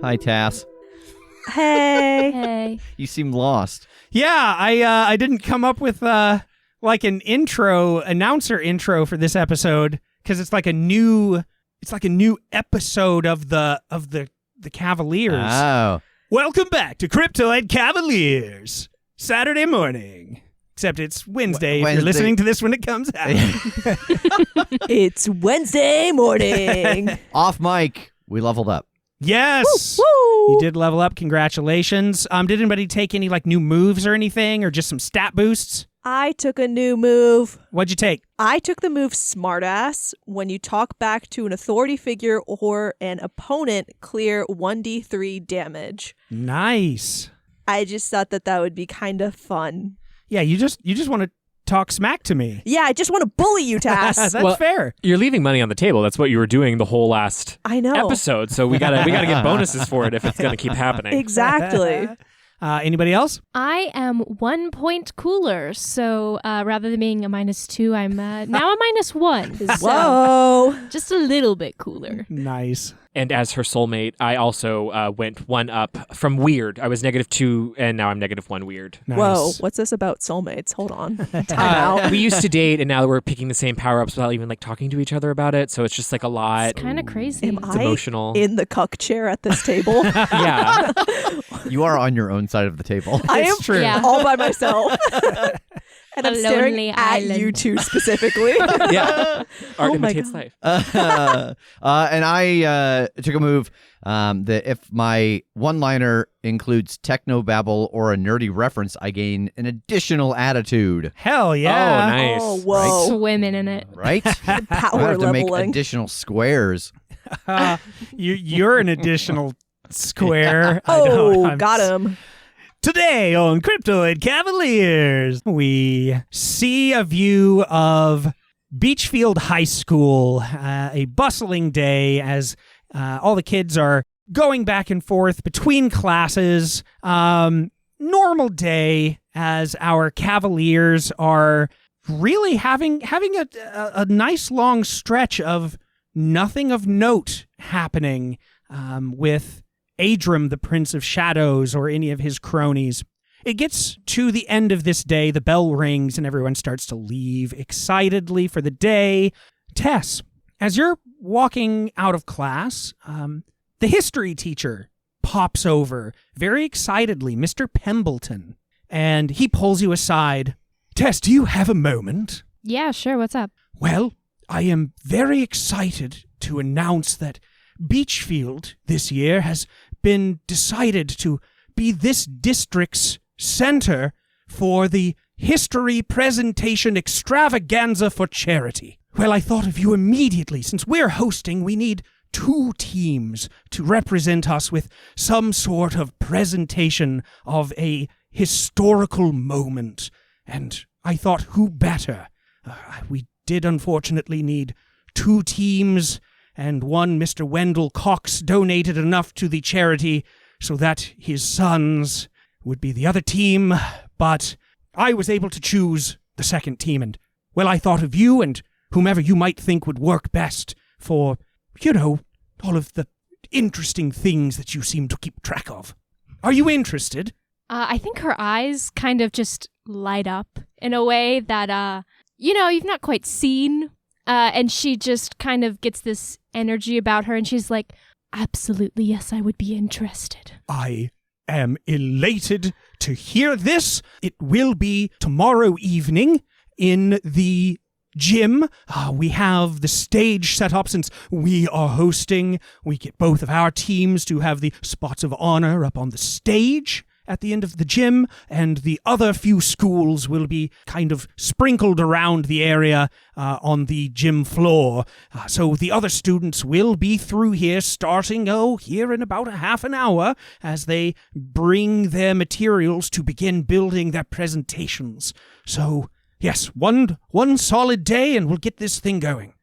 Hi, Tass. Hey. Hey. You seem lost. Yeah, I didn't come up with like an announcer intro for this episode because it's like a new episode of the Cavaliers. Oh. Welcome back to Cryptoid Cavaliers. Saturday morning. Except it's Wednesday if you're listening to this when it comes out. It's Wednesday morning. Off mic, we leveled up. Yes. Woo, woo. You did level up. Congratulations. Did anybody take any like new moves or anything or just some stat boosts? I took a new move. What'd you take? I took the move Smartass. When you talk back to an authority figure or an opponent, clear 1d3 damage. Nice. I just thought that would be kind of fun. Yeah, you just want to talk smack to me. Yeah, I just want to bully you, Tass. That's fair. You're leaving money on the table. That's what you were doing the whole last I know. episode. So we gotta get bonuses for it if it's gonna keep happening. Exactly. Anybody else? I am 1 point cooler, so rather than being a -2, I'm now a -1. So Whoa. just a little bit cooler. Nice. And as her soulmate, I also went 1 up from weird. I was -2, and now I'm -1 weird. Nice. Whoa, what's this about soulmates? Hold on. Time out. We used to date, and now we're picking the same power-ups without even like talking to each other about it. So it's just like a lot. It's kind of crazy. Am It's I emotional. in the cuck chair at this table? Yeah. You are on your own side of the table. I am It's true. Yeah. all by myself. And I'm A staring lonely at island. you two specifically. Yeah. Art Oh my imitates God. life. And I took a move that if my one-liner includes technobabble or a nerdy reference, I gain an additional attitude. Hell Oh, yeah. nice. Oh, whoa. Swimming in it. Right? I Power have to make leveling. additional squares. You're an additional square. Oh, got him. Today on Cryptoid Cavaliers, we see a view of Beachfield High School, a bustling day as all the kids are going back and forth between classes. Normal day as our Cavaliers are really having a nice long stretch of nothing of note happening with Adram, the Prince of Shadows, or any of his cronies. It gets to the end of this day, the bell rings, and everyone starts to leave excitedly for the day. Tess, as you're walking out of class, the history teacher pops over very excitedly, Mr. Pembleton, and he pulls you aside. Tess, do you have a moment? Yeah, sure. What's up? Well, I am very excited to announce that Beachfield this year has been decided to be this district's center for the history presentation extravaganza for charity. Well, I thought of you immediately. Since we're hosting, we need 2 teams to represent us with some sort of presentation of a historical moment. And I thought, who better? We did unfortunately need 2 teams, and one Mr. Wendell Cox donated enough to the charity so that his sons would be the other team, but I was able to choose the second team, and, well, I thought of you and whomever you might think would work best for, all of the interesting things that you seem to keep track of. Are you interested? I think her eyes kind of just light up in a way that, you've not quite seen. And she just kind of gets this energy about her, and she's like, absolutely, yes, I would be interested. I am elated to hear this. It will be tomorrow evening in the gym. We have the stage set up since we are hosting. We get both of our teams to have the spots of honor up on the stage at the end of the gym, and the other few schools will be kind of sprinkled around the area on the gym floor. So the other students will be through here starting, here in about a half an hour as they bring their materials to begin building their presentations. So, yes, one solid day and we'll get this thing going.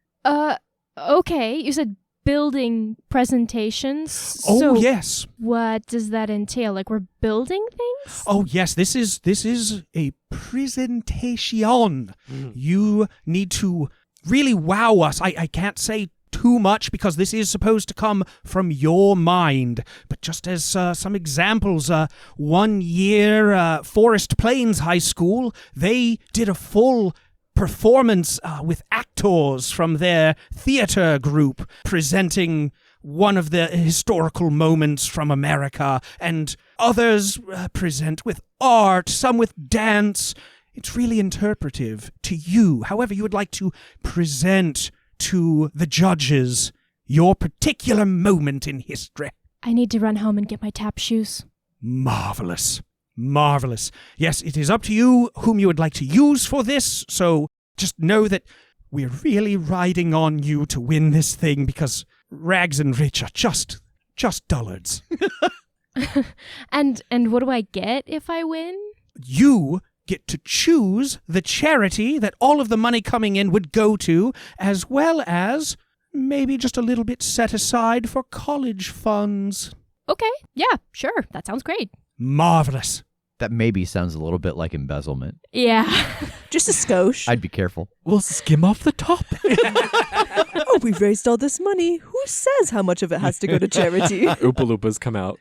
Okay. You said building presentations. Oh, so yes. What does that entail? Like we're building things? Oh, yes, this is a presentation. You need to really wow us. I can't say too much because this is supposed to come from your mind. But just as some examples, 1 year, Forest Plains High School, they did a full performance with actors from their theater group presenting one of the historical moments from America, and others present with art, some with dance. It's really interpretive to you, however you would like to present to the judges your particular moment in history. I need to run home and get my tap shoes. Marvelous. Marvelous. Yes, it is up to you whom you would like to use for this, so just know that we're really riding on you to win this thing because Rags and Rich are just dullards. And what do I get if I win? You get to choose the charity that all of the money coming in would go to, as well as maybe just a little bit set aside for college funds. Okay, yeah, sure. That sounds great. Marvelous. That maybe sounds a little bit like embezzlement. Yeah. Just a skosh. I'd be careful. We'll skim off the top. Oh, we've raised all this money. Who says how much of it has to go to charity? Oompa Loompas come out.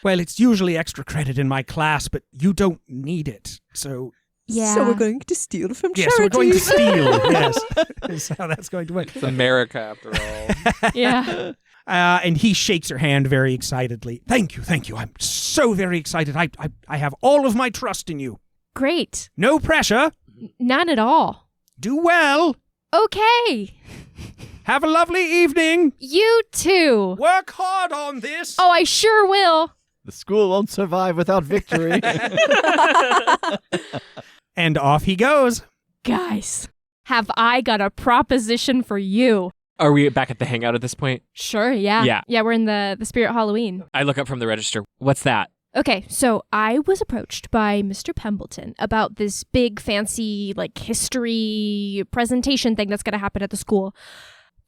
Well, it's usually extra credit in my class, but you don't need it. So, Yeah. So we're going to steal from yes, charity. we're going to steal. Yes. That's how that's going to work. It's America, after all. Yeah. And he shakes her hand very excitedly. Thank you. I'm so very excited. I have all of my trust in you. Great. No pressure. None at all. Do well. Okay. Have a lovely evening. You too. Work hard on this. Oh, I sure will. The school won't survive without victory. And off he goes. Guys, have I got a proposition for you? Are we back at the hangout at this point? Sure, yeah. Yeah. Yeah, we're in the Spirit Halloween. I look up from the register. What's that? Okay, so I was approached by Mr. Pembleton about this big fancy history presentation thing that's going to happen at the school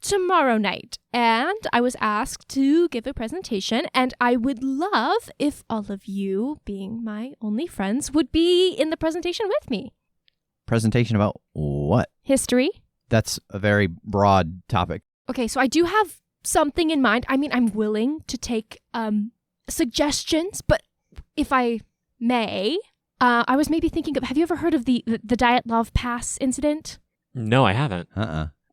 tomorrow night. And I was asked to give a presentation, and I would love if all of you, being my only friends, would be in the presentation with me. Presentation about what? History. That's a very broad topic. Okay, so I do have something in mind. I mean, I'm willing to take suggestions, but if I may, I was maybe thinking of, have you ever heard of the Dyatlov Pass incident? No, I haven't.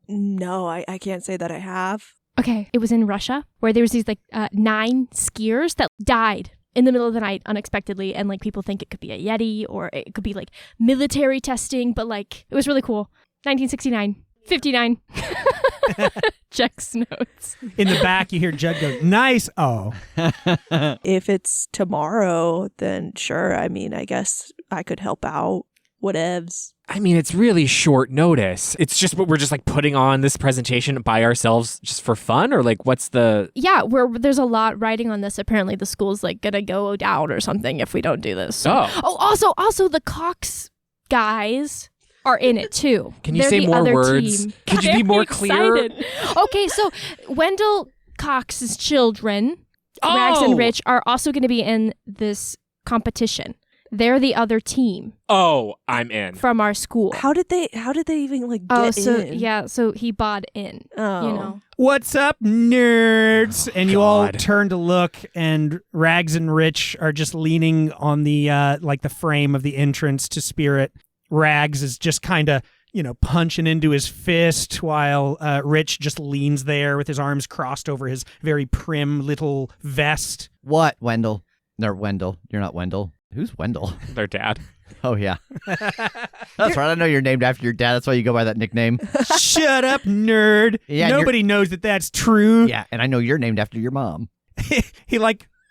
No, I can't say that I have. Okay, it was in Russia where there was these 9 skiers that died in the middle of the night unexpectedly, and people think it could be a Yeti or it could be military testing, but it was really cool. 1969, 59. Checks notes. In the back, you hear Judd go, nice. Oh. If it's tomorrow, then sure. I mean, I guess I could help out. Whatevs. I mean, it's really short notice. It's just we're just putting on this presentation by ourselves just for fun, or what's the? Yeah, there's a lot riding on this. Apparently, the school's gonna go down or something if we don't do this. Oh. Also, the Cox guys are in it too. Can you They're say the more other words? team. Could you be more clear? Excited. Okay, so Wendell Cox's children, Rags and Rich, are also going to be in this competition. They're the other team. Oh, I'm in. From our school. How did they even get in? Yeah, so he bought in. Oh. You know. What's up, nerds? And you all God. turn to look, and Rags and Rich are just leaning on the the frame of the entrance to Spirit. Rags is just kind of, punching into his fist while Rich just leans there with his arms crossed over his very prim little vest. What, Wendell? No, Wendell. You're not Wendell. Who's Wendell? Their dad. Oh, yeah. That's right. I know you're named after your dad. That's why you go by that nickname. Shut up, nerd. Yeah, Nobody knows that that's true. Yeah, and I know you're named after your mom. He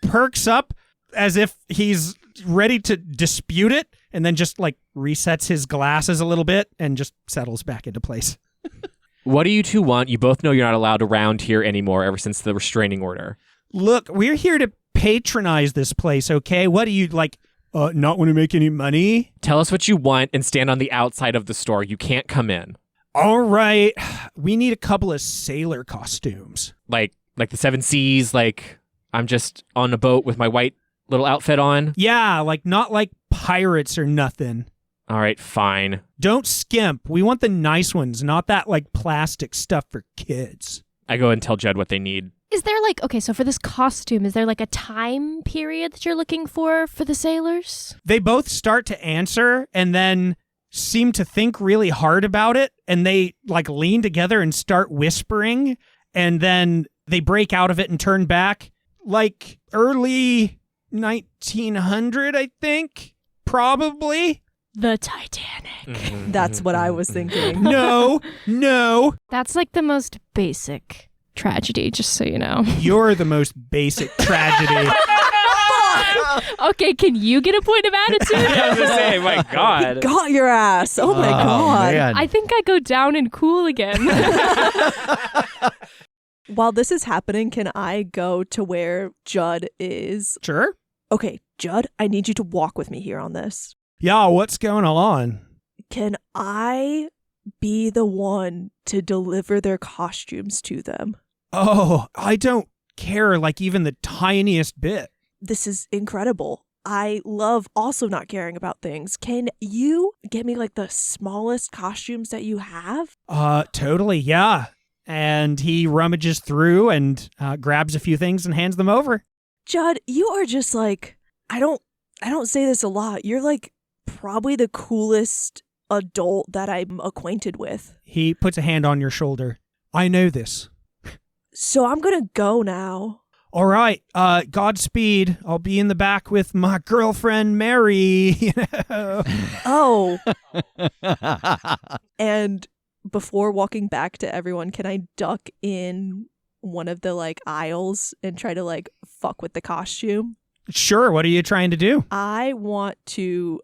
perks up as if he's ready to dispute it, and then just resets his glasses a little bit and just settles back into place. What do you two want? You both know you're not allowed around here anymore ever since the restraining order. Look, we're here to patronize this place, okay? What do you not want to make any money? Tell us what you want and stand on the outside of the store. You can't come in. All right. We need a couple of sailor costumes. Like the 7 Seas, I'm just on a boat with my white little outfit on. Yeah, not like pirates or nothing. All right, fine. Don't skimp. We want the nice ones, not that like plastic stuff for kids. I go and tell Judd what they need. Is there like, okay, so for this costume, is there like a time period that you're looking for the sailors? They both start to answer and then seem to think really hard about it. And they like lean together and start whispering. And then they break out of it and turn back like early 1900, I think. Probably. The Titanic. Mhm, That's what I was thinking. No. That's like the most basic tragedy, just so you know. You're the most basic tragedy. Okay, can you get a point of attitude? I was gonna say, my God. Got your ass. Oh my God. Man. I think I go down and cool again. While this is happening, can I go to where Judd is? Sure. Okay, Judd, I need you to walk with me here on this. Yeah, what's going on? Can I be the one to deliver their costumes to them? Oh, I don't care like even the tiniest bit. This is incredible. I love also not caring about things. Can you get me like the smallest costumes that you have? Totally, yeah. And he rummages through and grabs a few things and hands them over. Judd, you are just like, I don't say this a lot. You're like probably the coolest adult that I'm acquainted with. He puts a hand on your shoulder. I know this. So I'm going to go now. All right, Godspeed. I'll be in the back with my girlfriend, Mary. Oh. And before walking back to everyone, can I duck in one of the like aisles and try to like fuck with the costume? Sure, what are you trying to do? I want to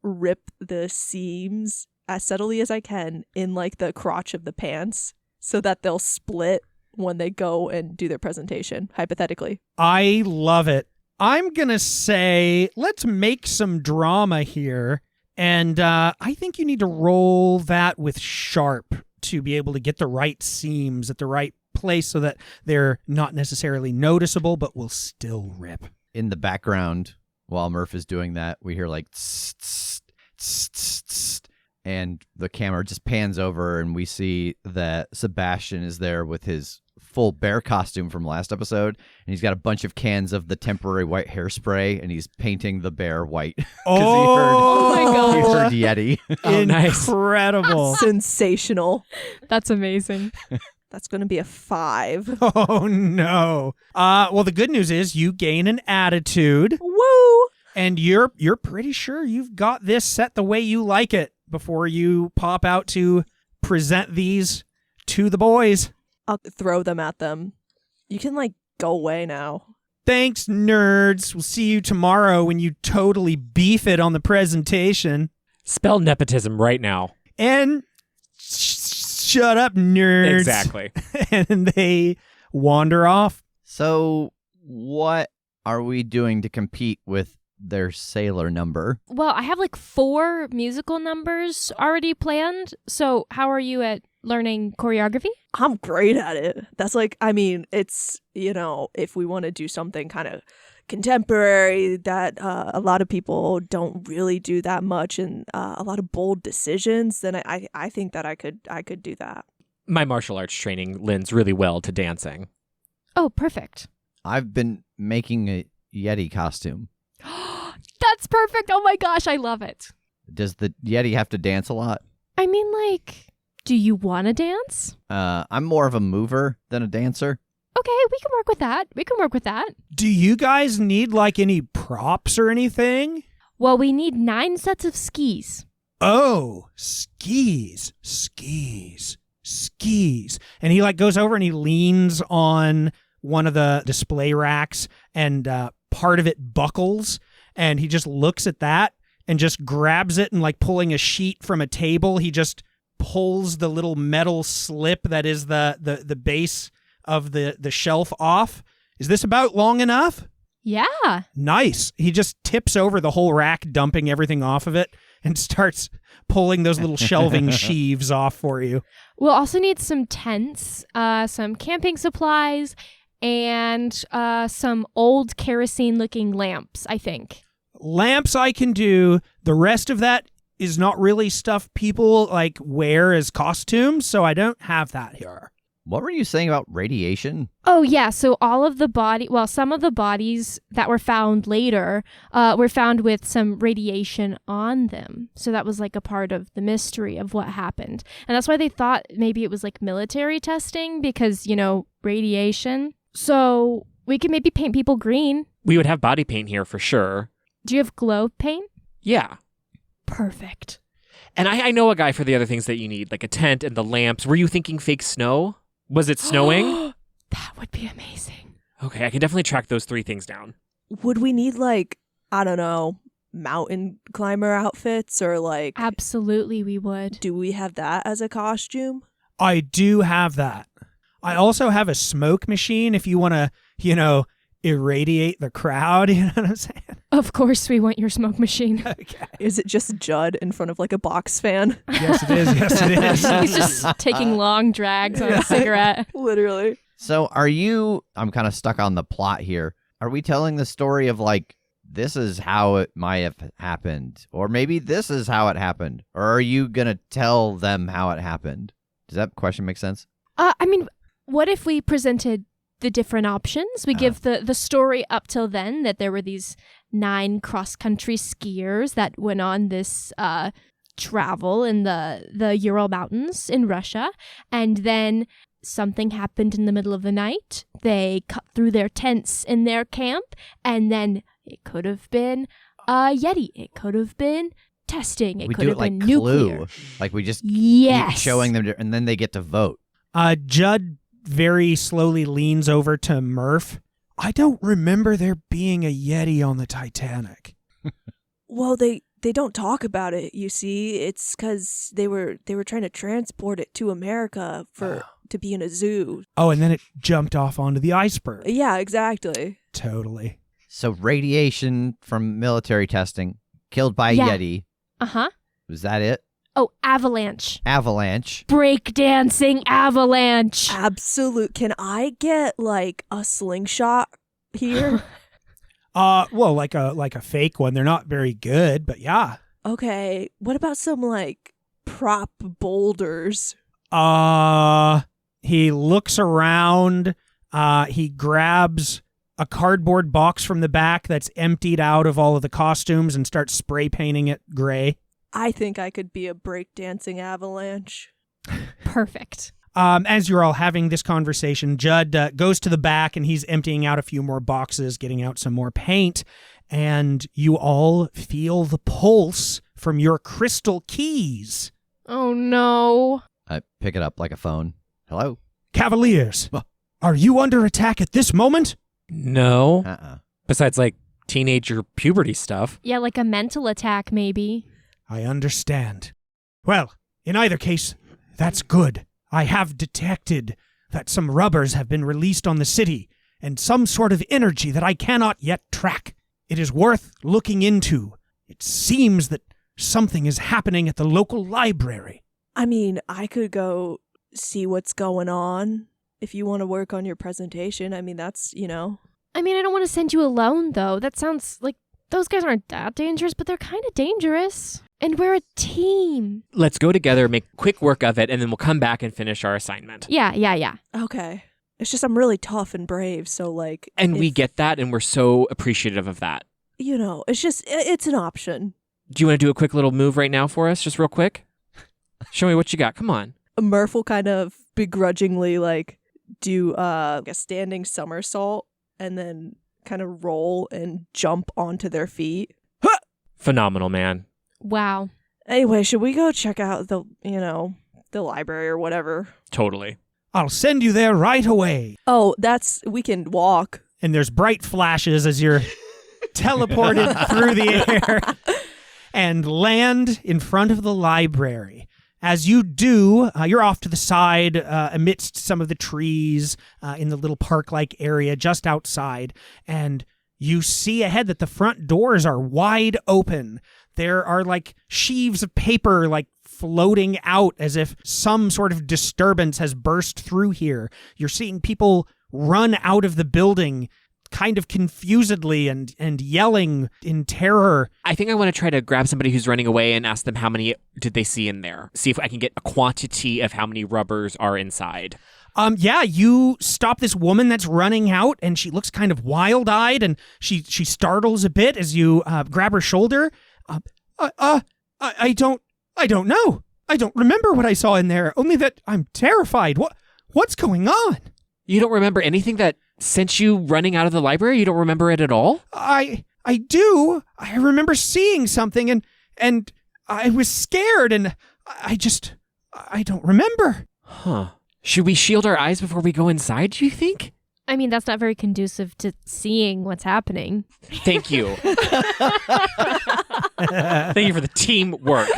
rip the seams as subtly as I can in like the crotch of the pants so that they'll split when they go and do their presentation, hypothetically. I love it. I'm going to say, let's make some drama here. And I think you need to roll that with sharp to be able to get the right seams at the right place so that they're not necessarily noticeable, but will still rip. In the background, while Murph is doing that, we hear like tss, tss, tss, tss, tss, and the camera just pans over and we see that Sebastian is there with his full bear costume from last episode, and he's got a bunch of cans of the temporary white hairspray, and he's painting the bear white. Oh my God. He heard Yeti. Oh, nice. Incredible. Sensational. That's amazing. That's going to be a 5. Oh, no. Well, the good news is you gain an attitude, Woo! and you're pretty sure you've got this set the way you like it before you pop out to present these to the boys. I'll throw them at them. You can like go away now. Thanks, nerds. We'll see you tomorrow when you totally beef it on the presentation. Spell nepotism right now. And shut up, nerds. Exactly. And they wander off. So what are we doing to compete with their sailor number? Well, I have like 4 musical numbers already planned. So how are you at learning choreography? I'm great at it. That's like, I mean, it's, you know, if we want to do something kind of contemporary that a lot of people don't really do that much and a lot of bold decisions, then I think that I could do that. My martial arts training lends really well to dancing. Oh, perfect. I've been making a Yeti costume. That's perfect. Oh my gosh, I love it. Does the Yeti have to dance a lot? I mean, like, do you want to dance? I'm more of a mover than a dancer. Okay, we can work with that. Do you guys need like any props or anything? Well, we need 9 sets of skis. Oh, skis. And he like goes over and he leans on one of the display racks and part of it buckles, and he just looks at that and just grabs it, and like pulling a sheet from a table, he just pulls the little metal slip that is the base of the shelf off. Is this about long enough? Yeah. Nice. He just tips over the whole rack, dumping everything off of it, and starts pulling those little shelving sheaves off for you. We'll also need some tents, some camping supplies, and some old kerosene-looking lamps, I think. Lamps I can do. The rest of that, is not really stuff people like wear as costumes, so I don't have that here. What were you saying about radiation? Oh, yeah. So some of the bodies that were found later were found with some radiation on them. So that was like a part of the mystery of what happened. And that's why they thought maybe it was like military testing because, radiation. So we could maybe paint people green. We would have body paint here for sure. Do you have glow paint? Yeah. Perfect. And I know a guy for the other things that you need, like a tent and the lamps. Were you thinking fake snow? Was it snowing? That would be amazing. Okay, I can definitely track those 3 things down. Would we need I don't know, mountain climber outfits or Absolutely we would. do we have that as a costume? I do have that. I also have a smoke machine if you want to, irradiate the crowd, you know what I'm saying? Of course we want your smoke machine. Okay. Is it just Judd in front of a box fan? Yes, it is. Yes, it is. He's just taking long drags on a cigarette. Literally. So I'm kind of stuck on the plot here. Are we telling the story of this is how it might have happened? Or maybe this is how it happened? Or are you going to tell them how it happened? Does that question make sense? What if we presented the different options? We give the story up till then that there were these 9 cross-country skiers that went on this travel in the Ural Mountains in Russia, and then something happened in the middle of the night. They cut through their tents in their camp, and then it could have been a Yeti. It could have been testing. It We could do have it like been nuclear. Clue. Like we just Yes. keep showing them, and then they get to vote. Judd very slowly leans over to Murph. I don't remember there being a Yeti on the Titanic. Well, they don't talk about it, you see. It's because they were trying to transport it to America to be in a zoo. Oh, and then it jumped off onto the iceberg. Yeah, exactly. Totally. So radiation from military testing, killed by a Yeah. Yeti. Uh-huh. Was that it? Oh, avalanche. Avalanche. Breakdancing avalanche. Absolute. Can I get a slingshot here? Well, like a fake one. They're not very good, but yeah. Okay. What about some prop boulders? He looks around. He grabs a cardboard box from the back that's emptied out of all of the costumes and starts spray painting it gray. I think I could be a breakdancing avalanche. Perfect. As you're all having this conversation, Judd goes to the back and he's emptying out a few more boxes, getting out some more paint, and you all feel the pulse from your crystal keys. Oh, no. I pick it up like a phone. Hello? Cavaliers, are you under attack at this moment? No. Uh-uh. Besides, teenager puberty stuff. Yeah, like a mental attack, maybe. I understand. Well, in either case, that's good. I have detected that some rubbers have been released on the city, and some sort of energy that I cannot yet track. It is worth looking into. It seems that something is happening at the local library. I mean, I could go see what's going on if you want to work on your presentation. I mean, that's, I don't want to send you alone, though. That sounds like those guys aren't that dangerous, but they're kind of dangerous. And we're a team. Let's go together, make quick work of it, and then we'll come back and finish our assignment. Yeah. Okay. It's just I'm really tough and brave, so And we get that, and we're so appreciative of that. It's just, it's an option. Do you want to do a quick little move right now for us, just real quick? Show me what you got. Come on. Murph will kind of begrudgingly do a standing somersault and then kind of roll and jump onto their feet. Phenomenal, man. Wow. Anyway, should we go check out the library or whatever? Totally. I'll send you there right away. Oh, we can walk. And there's bright flashes as you're teleported through the air and land in front of the library. As you do, you're off to the side amidst some of the trees in the little park-like area just outside, and you see ahead that the front doors are wide open. There are sheaves of paper floating out as if some sort of disturbance has burst through here. You're seeing people run out of the building, kind of confusedly and yelling in terror. I think I want to try to grab somebody who's running away and ask them how many did they see in there. See if I can get a quantity of how many rubbers are inside. You stop this woman that's running out, and she looks kind of wild-eyed, and she startles a bit as you grab her shoulder. I don't know. I don't remember what I saw in there, only that I'm terrified. What's going on? You don't remember anything that sent you running out of the library? You don't remember it at all? I do. I remember seeing something, and I was scared, and I don't remember. Huh. Should we shield our eyes before we go inside, do you think? I mean, that's not very conducive to seeing what's happening. Thank you. Thank you for the teamwork.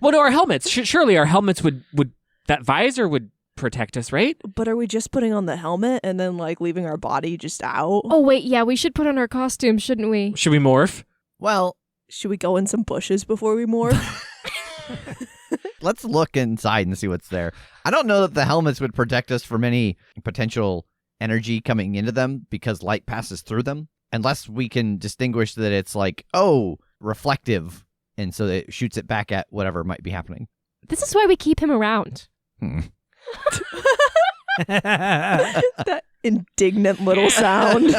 Well, no, our helmets. Surely our helmets would that visor would protect us, right? But are we just putting on the helmet and then like leaving our body just out? Oh, wait, yeah, we should put on our costumes, shouldn't we? Should we morph? Well, Should we go in some bushes before we morph? let's look inside and see what's there. I don't know that the helmets would protect us from any potential energy coming into them because light passes through them, unless we can distinguish that it's like, reflective, and so it shoots it back at whatever might be happening. This is why we keep him around. That indignant little sound.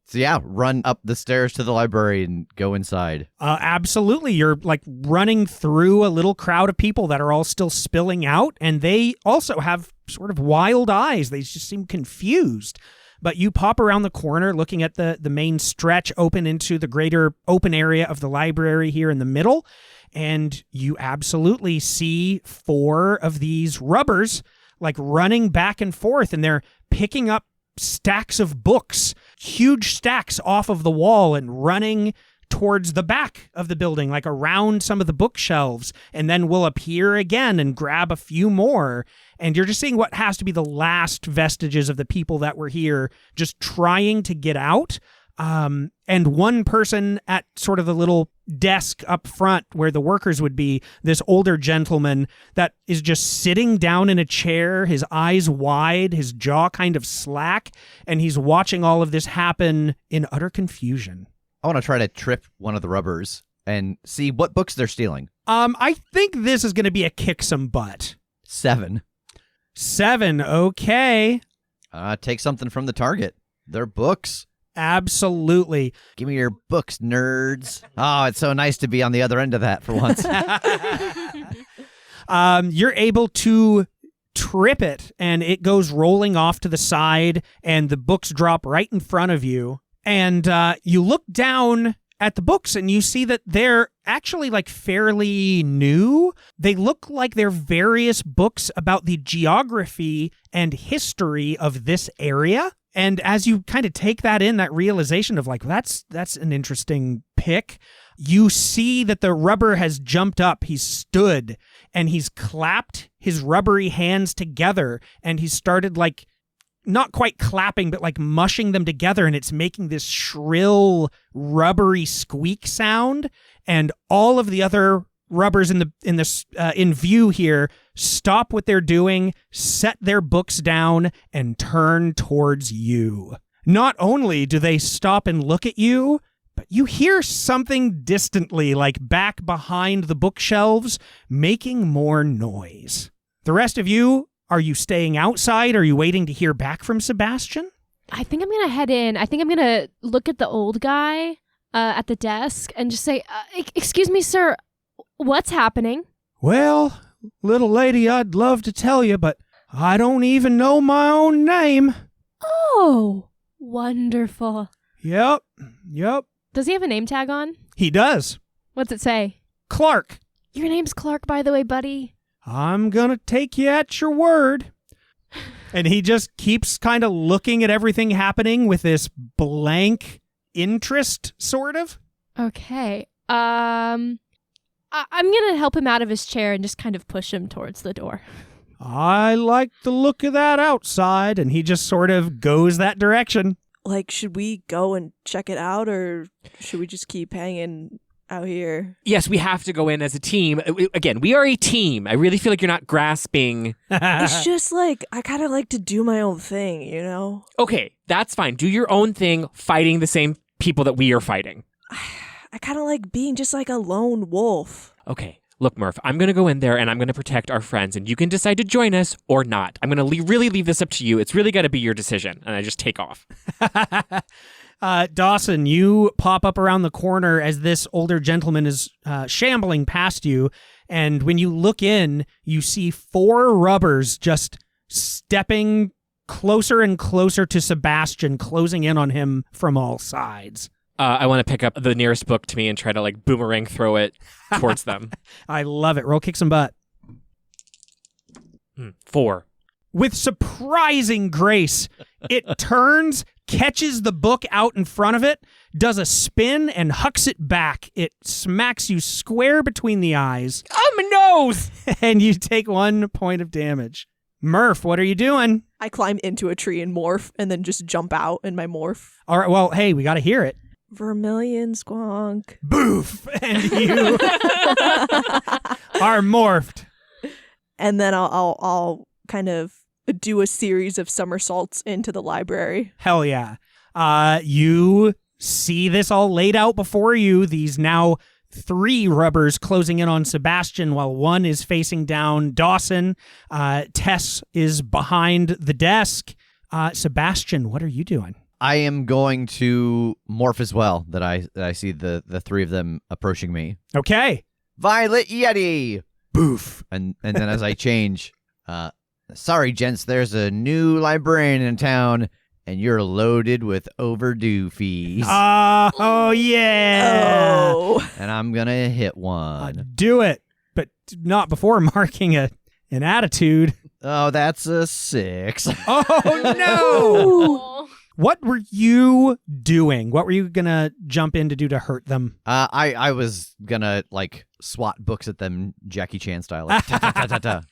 So yeah, run up the stairs to the library and go inside. Absolutely. You're like running through a little crowd of people that are all still spilling out, and they also have sort of wild eyes. They just seem confused. But you pop around the corner looking at the main stretch open into the greater open area of the library here in the middle, and you absolutely see 4 of these rubbers like running back and forth, and they're picking up stacks of books, huge stacks off of the wall, and running towards the back of the building, like around some of the bookshelves, and then will appear again and grab a few more. And you're just seeing what has to be the last vestiges of the people that were here just trying to get out. And one person at sort of the little desk up front where the workers would be, this older gentleman that is just sitting down in a chair, his eyes wide, his jaw kind of slack, and he's watching all of this happen in utter confusion. I want to try to trip one of the rubbers and see what books they're stealing. I think this is going to be a kick some butt. 7. 7, okay. Take something from the target. They're books. Absolutely. Give me your books, nerds. Oh, it's so nice to be on the other end of that for once. You're able to trip it, and it goes rolling off to the side, and the books drop right in front of you. And you look down at the books, and you see that they're actually like fairly new. They look like they're various books about the geography and history of this area. And as you kind of take that in, that realization of like, that's an interesting pick, you see that the rubber has jumped up. He's stood, and he's clapped his rubbery hands together, and he's started like, not quite clapping, but like mushing them together, and it's making this shrill, rubbery squeak sound. And all of the other rubbers in view here stop what they're doing, set their books down, and turn towards you. Not only do they stop and look at you, but you hear something distantly, like back behind the bookshelves, making more noise. The rest of you, are you staying outside? Are you waiting to hear back from Sebastian? I think I'm going to head in. I think I'm going to look at the old guy at the desk and just say, excuse me, sir, what's happening? Well, little lady, I'd love to tell you, but I don't even know my own name. Oh, wonderful. Yep. Does he have a name tag on? He does. What's it say? Clark. Your name's Clark, by the way, buddy. I'm gonna take you at your word. And he just keeps kind of looking at everything happening with this blank interest, sort of. Okay. I'm going to help him out of his chair and just kind of push him towards the door. I like the look of that outside, and he just sort of goes that direction. Like, should we go and check it out, or should we just keep hanging out here. Yes, we have to go in as a team. Again, we are a team. I really feel like you're not grasping. It's just like, I kind of like to do my own thing, you know? Okay, that's fine. Do your own thing, fighting the same people that we are fighting. I kind of like being just like a lone wolf. Okay. Look, Murph, I'm going to go in there and I'm going to protect our friends, and you can decide to join us or not. I'm going to really leave this up to you. It's really got to be your decision. And I just take off. Dawson, you pop up around the corner as this older gentleman is shambling past you. And when you look in, you see 4 rubbers just stepping closer and closer to Sebastian, closing in on him from all sides. I want to pick up the nearest book to me and try to like boomerang throw it towards them. I love it. Roll kick some butt. 4. With surprising grace, it turns, catches the book out in front of it, does a spin, and hucks it back. It smacks you square between the eyes. Oh, my nose! And you take 1 point of damage. Murph, what are you doing? I climb into a tree and morph, and then just jump out in my morph. All right, well, hey, we got to hear it. Vermilion squonk. Boof! And you are morphed. And then I'll kind of do a series of somersaults into the library. Hell yeah. You see this all laid out before you. These now 3 rubbers closing in on Sebastian while 1 is facing down Dawson. Tass is behind the desk. Sebastian, what are you doing? I am going to morph as well. That I see the 3 of them approaching me. Okay. Violet Yeti. Boof. And then as I change, sorry, gents, there's a new librarian in town, and you're loaded with overdue fees. Oh, yeah. Oh. And I'm gonna hit one. Do it, but not before marking an attitude. Oh, that's a 6. Oh, no. What were you doing? What were you going to jump in to do to hurt them? I was gonna like swat books at them, Jackie Chan style. Like, ta-ta-ta-ta-ta.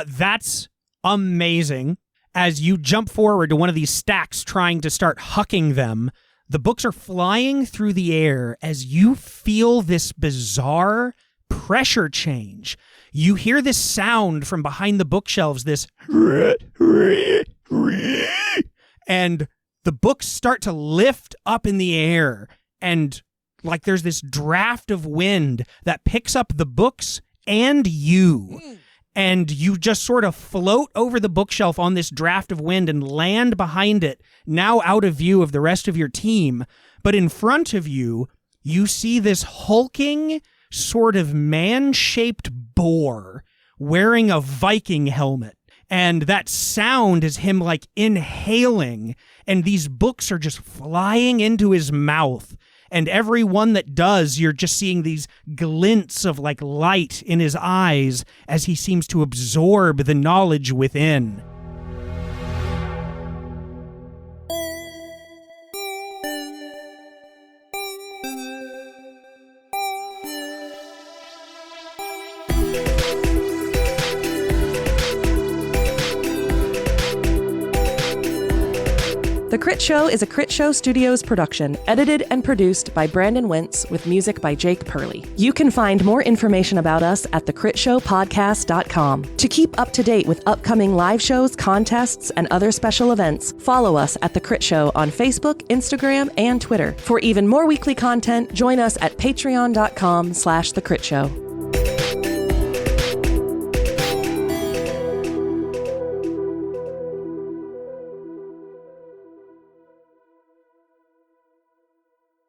That's amazing. As you jump forward to one of these stacks trying to start hucking them, the books are flying through the air as you feel this bizarre pressure change. You hear this sound from behind the bookshelves, this and the books start to lift up in the air, and like there's this draft of wind that picks up the books and you. And you just sort of float over the bookshelf on this draft of wind and land behind it, now out of view of the rest of your team. But in front of you, you see this hulking, sort of man-shaped boar wearing a Viking helmet. And that sound is him like inhaling, and these books are just flying into his mouth. And every one that does, you're just seeing these glints of like light in his eyes as he seems to absorb the knowledge within. The Crit Show is a Crit Show Studios production, edited and produced by Brandon Wentz with music by Jake Purley. You can find more information about us at thecritshowpodcast.com. To keep up to date with upcoming live shows, contests, and other special events, follow us at The Crit Show on Facebook, Instagram, and Twitter. For even more weekly content, join us at patreon.com/thecritShow.